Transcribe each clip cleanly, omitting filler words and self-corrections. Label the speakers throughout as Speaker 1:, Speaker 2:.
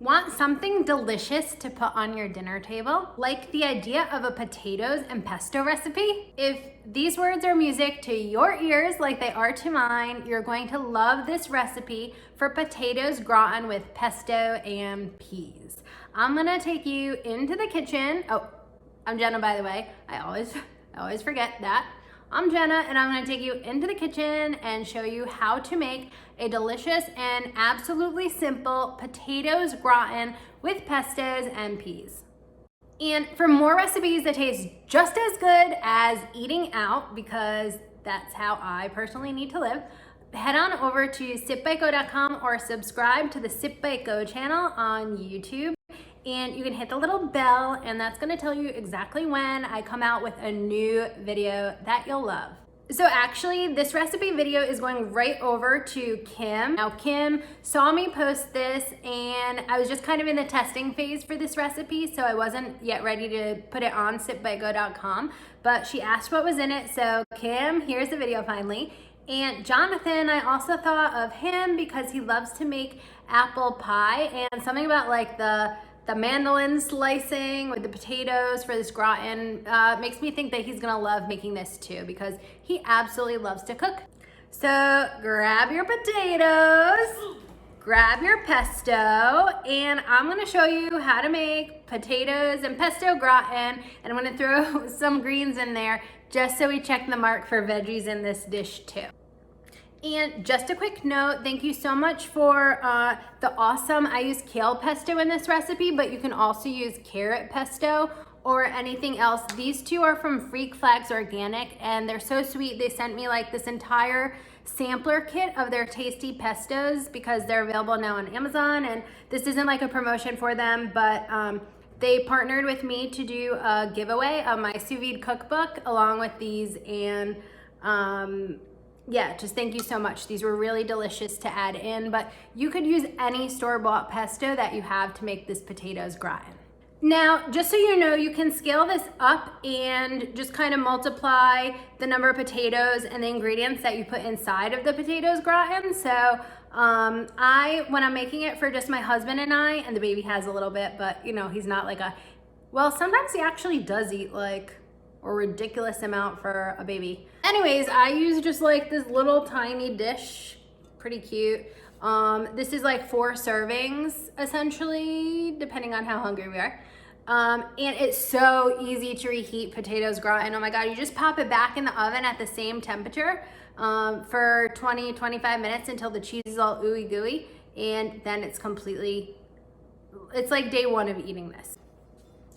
Speaker 1: Want something delicious to put on your dinner table? Like the idea of a potatoes and pesto recipe? If these words are music to your ears like they are to mine, you're going to love this recipe for potatoes gratin with pesto and peas. I'm gonna take you into the kitchen. Oh, I'm Jenna, by the way. I always forget that. I'm Jenna, and I'm gonna take you into the kitchen and show you how to make a delicious and absolutely simple potatoes gratin with pestos and peas. And for more recipes that taste just as good as eating out, because that's how I personally need to live, head on over to sipbitego.com or subscribe to the sipbitego channel on YouTube. And you can hit the little bell, and that's gonna tell you exactly when I come out with a new video that you'll love. So actually, this recipe video is going right over to Kim. Now, Kim saw me post this, and I was just kind of in the testing phase for this recipe, so I wasn't yet ready to put it on sipbitego.com, but she asked what was in it, so Kim, here's the video finally. And Jonathan, I also thought of him because he loves to make apple pie, and something about like the mandolin slicing with the potatoes for this gratin makes me think that he's gonna love making this too, because he absolutely loves to cook. So grab your potatoes, grab your pesto, and I'm gonna show you how to make potatoes and pesto gratin, and I'm gonna throw some greens in there just so we check the mark for veggies in this dish too. And just a quick note, thank you so much for the awesome, I use kale pesto in this recipe, but you can also use carrot pesto or anything else. These two are from Freak Flags Organic, and they're so sweet. They sent me like this entire sampler kit of their tasty pestos because they're available now on Amazon, and this isn't like a promotion for them, but they partnered with me to do a giveaway of my sous vide cookbook along with these, and yeah, just thank you so much. These were really delicious to add in, but you could use any store-bought pesto that you have to make this potatoes gratin. Now, just so you know, you can scale this up and just kind of multiply the number of potatoes and the ingredients that you put inside of the potatoes gratin. So when I'm making it for just my husband and I, and the baby has a little bit, but you know, he's not like well, sometimes he actually does eat like a ridiculous amount for a baby. Anyways, I use just like this little tiny dish, pretty cute. This is like 4 servings essentially, depending on how hungry we are. And it's so easy to reheat potatoes gratin. Oh my God, you just pop it back in the oven at the same temperature for 20-25 minutes until the cheese is all ooey gooey, and then it's like day 1 of eating this.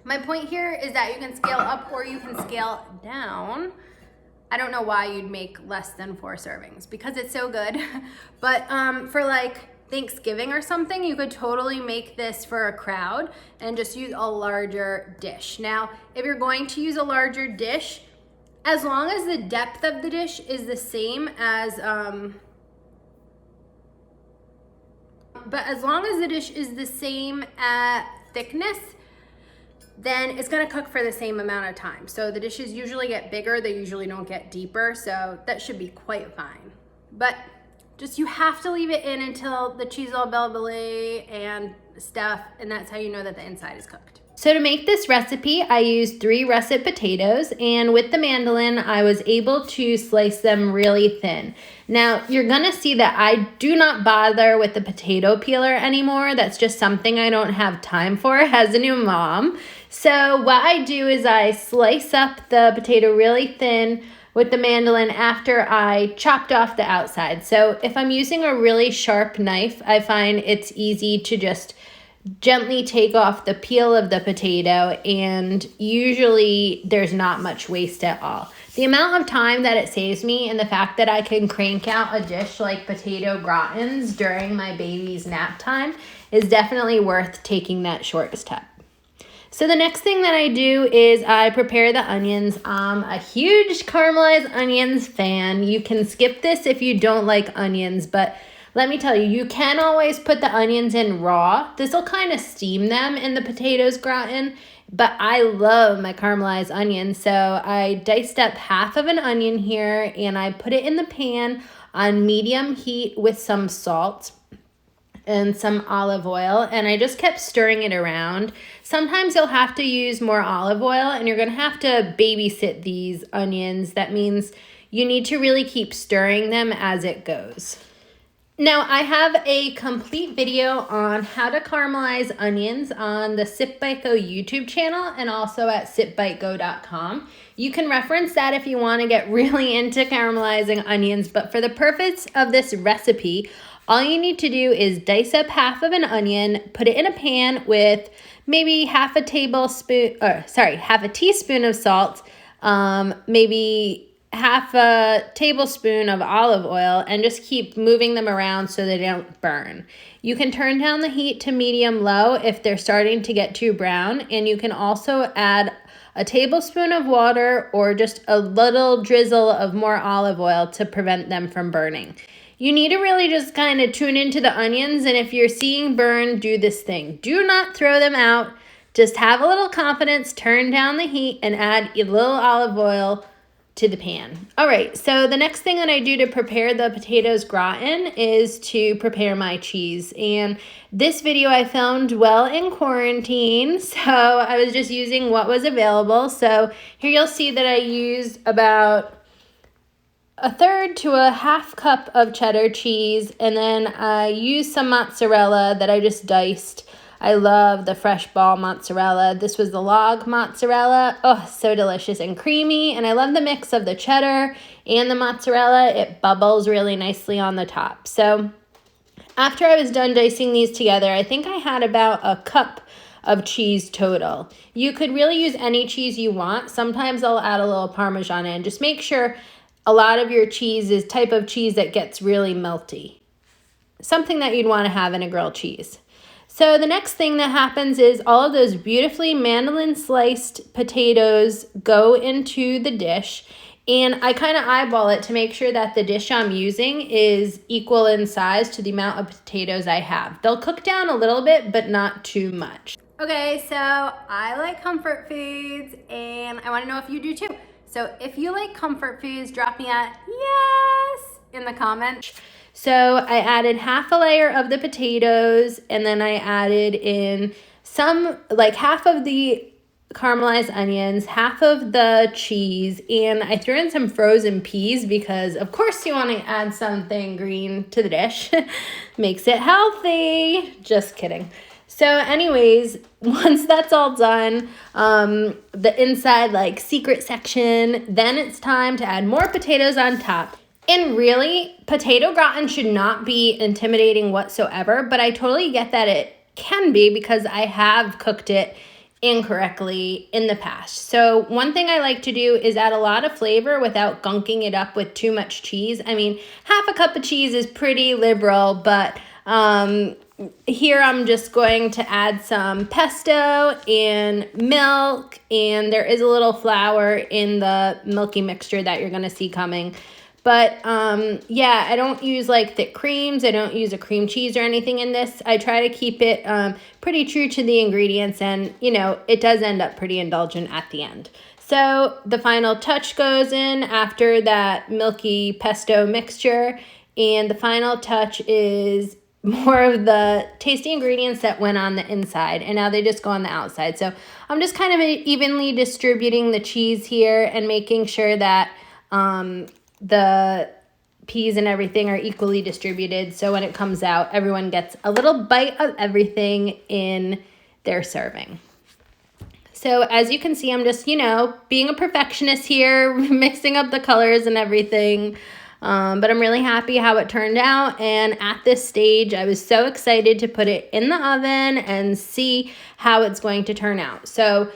Speaker 1: My point here is that you can scale up or you can scale down. I don't know why you'd make less than 4 servings because it's so good. But for like Thanksgiving or something, you could totally make this for a crowd and just use a larger dish. Now, if you're going to use a larger dish, as long as the depth of the dish is the same as, thickness, then it's gonna cook for the same amount of time. So the dishes usually get bigger, they usually don't get deeper, so that should be quite fine. But just you have to leave it in until the cheese all bubbly and stuff, and that's how you know that the inside is cooked. So to make this recipe, I used 3 russet potatoes, and with the mandolin, I was able to slice them really thin. Now, you're gonna see that I do not bother with the potato peeler anymore. That's just something I don't have time for as a new mom. So what I do is I slice up the potato really thin with the mandolin after I chopped off the outside. So if I'm using a really sharp knife, I find it's easy to just gently take off the peel of the potato, and usually there's not much waste at all. The amount of time that it saves me and the fact that I can crank out a dish like potato gratins during my baby's nap time is definitely worth taking that short step. So the next thing that I do is I prepare the onions. I'm a huge caramelized onions fan. You can skip this if you don't like onions, but let me tell you, you can always put the onions in raw. This will kind of steam them in the potatoes gratin, but I love my caramelized onions. So I diced up half of an onion here, and I put it in the pan on medium heat with some salt. and some olive oil, and I just kept stirring it around. Sometimes you'll have to use more olive oil and you're gonna have to babysit these onions. That means you need to really keep stirring them as it goes. Now, I have a complete video on how to caramelize onions on the sipbitego YouTube channel and also at sipbitego.com. You can reference that if you want to get really into caramelizing onions, but for the purpose of this recipe, all you need to do is dice up half of an onion, put it in a pan with maybe half a teaspoon of salt, maybe half a tablespoon of olive oil, and just keep moving them around so they don't burn. You can turn down the heat to medium-low if they're starting to get too brown, and you can also add a tablespoon of water or just a little drizzle of more olive oil to prevent them from burning. You need to really just kind of tune into the onions, and if you're seeing burn, do this thing. Do not throw them out. Just have a little confidence, turn down the heat, and add a little olive oil to the pan. All right, so the next thing that I do to prepare the potatoes gratin is to prepare my cheese. And this video I filmed while in quarantine, so I was just using what was available. So here you'll see that I used about 1/3 to a 1/2 cup of cheddar cheese, and then I used some mozzarella that I just diced. I love the fresh ball mozzarella. This was the log mozzarella. Oh, so delicious and creamy. And I love the mix of the cheddar and the mozzarella. It bubbles really nicely on the top. So after I was done dicing these together, I think I had about a cup of cheese total. You could really use any cheese you want. Sometimes I'll add a little Parmesan in. Just make sure a lot of your cheese is type of cheese that gets really melty. Something that you'd want to have in a grilled cheese. So the next thing that happens is all of those beautifully mandolin sliced potatoes go into the dish, and I kind of eyeball it to make sure that the dish I'm using is equal in size to the amount of potatoes I have. They'll cook down a little bit, but not too much. Okay, so I like comfort foods, and I want to know if you do too. So if you like comfort foods, drop me a yes in the comments. So I added half a layer of the potatoes, and then I added in some, like half of the caramelized onions, half of the cheese, and I threw in some frozen peas because of course you want to add something green to the dish. Makes it healthy. Just kidding. So anyways, once that's all done, the inside like secret section, then it's time to add more potatoes on top. And really, potato gratin should not be intimidating whatsoever, but I totally get that it can be because I have cooked it incorrectly in the past. So one thing I like to do is add a lot of flavor without gunking it up with too much cheese. I mean, half a cup of cheese is pretty liberal, but here I'm just going to add some pesto and milk, and there is a little flour in the milky mixture that you're going to see coming. But yeah, I don't use like thick creams. I don't use a cream cheese or anything in this. I try to keep it pretty true to the ingredients, and you know, it does end up pretty indulgent at the end. So the final touch goes in after that milky pesto mixture, and the final touch is more of the tasty ingredients that went on the inside, and now they just go on the outside. So I'm just kind of evenly distributing the cheese here and making sure that the peas and everything are equally distributed, so when it comes out, everyone gets a little bite of everything in their serving. So as you can see, I'm just, you know, being a perfectionist here, mixing up the colors and everything. But I'm really happy how it turned out, and at this stage, I was so excited to put it in the oven and see how it's going to turn out. So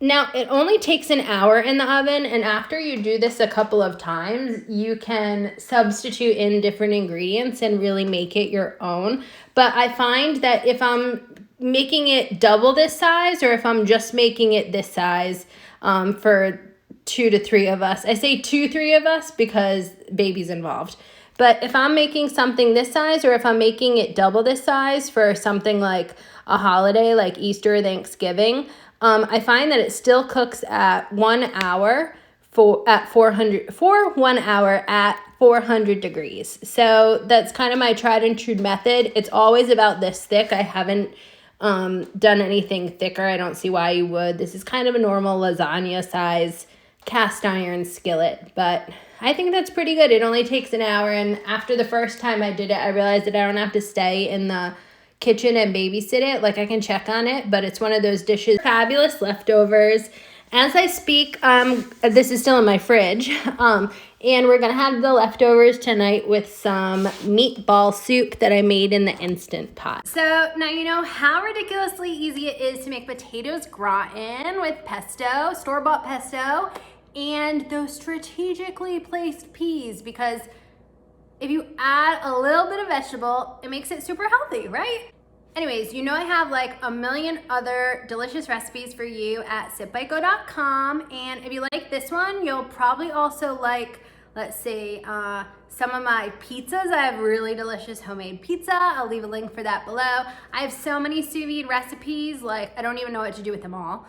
Speaker 1: now, it only takes an hour in the oven, and after you do this a couple of times, you can substitute in different ingredients and really make it your own. But I find that if I'm making it double this size, or if I'm just making it this size for 2 to 3 of us, I say 2-3 of us because baby's involved. But if I'm making something this size, or if I'm making it double this size for something like a holiday like Easter or Thanksgiving, I find that it still cooks at 1 hour at 400 degrees. So that's kind of my tried and true method. It's always about this thick. I haven't done anything thicker. I don't see why you would. This is kind of a normal lasagna size cast iron skillet, but I think that's pretty good. It only takes an hour, and after the first time I did it, I realized that I don't have to stay in the kitchen and babysit it. Like, I can check on it, but it's one of those dishes. Fabulous leftovers. As I speak, this is still in my fridge, and we're gonna have the leftovers tonight with some meatball soup that I made in the Instant Pot. So now you know how ridiculously easy it is to make potatoes gratin with pesto, store-bought pesto, and those strategically placed peas, because if you add a little bit of vegetable, it makes it super healthy, right? Anyways, you know I have like a million other delicious recipes for you at sipbitego.com, and if you like this one, you'll probably also like, let's see, some of my pizzas. I have really delicious homemade pizza. I'll leave a link for that below. I have so many sous vide recipes, like I don't even know what to do with them all.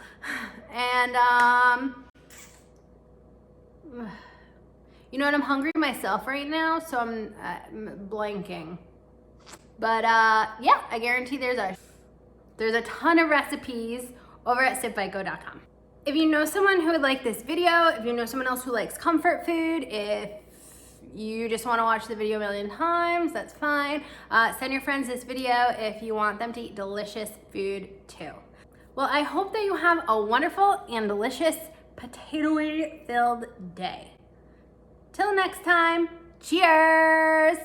Speaker 1: And you know what, I'm hungry myself right now, so I'm blanking. But yeah, I guarantee there's a ton of recipes over at sipbitego.com. If you know someone who would like this video, if you know someone else who likes comfort food, if you just want to watch the video a million times, that's fine. Send your friends this video if you want them to eat delicious food too. Well, I hope that you have a wonderful and delicious potato-y filled day. Till next time, cheers!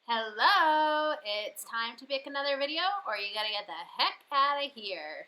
Speaker 1: Hello, it's time to pick another video or you gotta get the heck out of here.